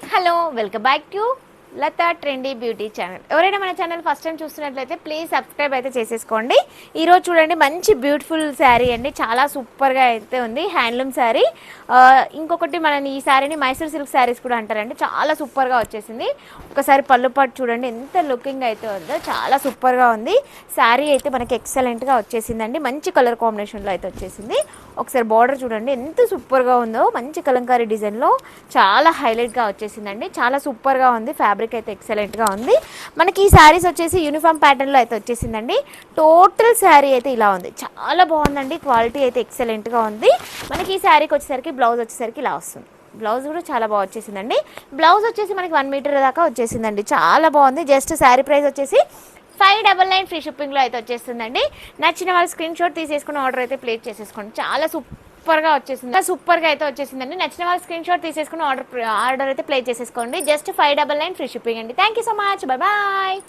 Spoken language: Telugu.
Hello welcome back to Latha trendy beauty channel. ఎవరైనా మన ఛానల్ ఫస్ట్ టైం చూస్తున్నట్లయితే ప్లీజ్ సబ్స్క్రైబ్ అయితే చేసేసుకోండి. ఈరోజు చూడండి మంచి బ్యూటిఫుల్ శారీ అండి, చాలా సూపర్గా అయితే ఉంది. హ్యాండ్లూమ్ శారీ. ఇంకొకటి మనం ఈ శారీని మైసూర్ సిల్క్ శారీస్ కూడా అంటారండి. చాలా సూపర్గా వచ్చేసింది. ఒకసారి పళ్ళు పాటు చూడండి ఎంత లుకింగ్ అయితే ఉందో, చాలా సూపర్గా ఉంది. శారీ అయితే మనకి ఎక్సలెంట్గా వచ్చేసిందండి. మంచి కలర్ కాంబినేషన్లో అయితే వచ్చేసింది. ఒకసారి బార్డర్ చూడండి ఎంత సూపర్గా ఉందో, మంచి కలంకారీ డిజైన్లో చాలా హైలైట్గా వచ్చేసిందండి. చాలా సూపర్గా ఉంది. ఫ్యాబ్రిక్ అయితే ఎక్సలెంట్గా ఉంది. మనకి ఈ శారీస్ వచ్చేసి యూనిఫామ్ ప్యాటర్న్లో అయితే వచ్చేసిందండి. టోటల్ శారీ అయితే ఇలా ఉంది, చాలా బాగుందండి. క్వాలిటీ అయితే ఎక్సలెంట్గా ఉంది. మనకి ఈ శారీకి వచ్చేసరికి బ్లౌజ్ వచ్చేసరికి ఇలా వస్తుంది. బ్లౌజ్ కూడా చాలా బాగా వచ్చేసిందండి. బ్లౌజ్ వచ్చేసి మనకి 1 మీటర్ దాకా వచ్చేసిందండి. చాలా బాగుంది. జస్ట్ శారీ ప్రైస్ వచ్చేసి 599 ఫ్రీ షిప్పింగ్లో అయితే వచ్చేస్తుందండి. నచ్చిన వాళ్ళు స్క్రీన్ షాట్ తీసేసుకుని ఆర్డర్ అయితే ప్లేస్ చేసేసుకోండి. చాలా సూపర్గా వచ్చేసింది, సూపర్గా అయితే వచ్చేసిందండి. నచ్చిన వాళ్ళు స్క్రీన్ షాట్ తీసేసుకుని ఆర్డర్ అయితే ప్లేస్ చేసేసుకోండి. జస్ట్ 599 ఫ్రీ షిప్పింగ్ అండి. Thank you so much. Bye bye.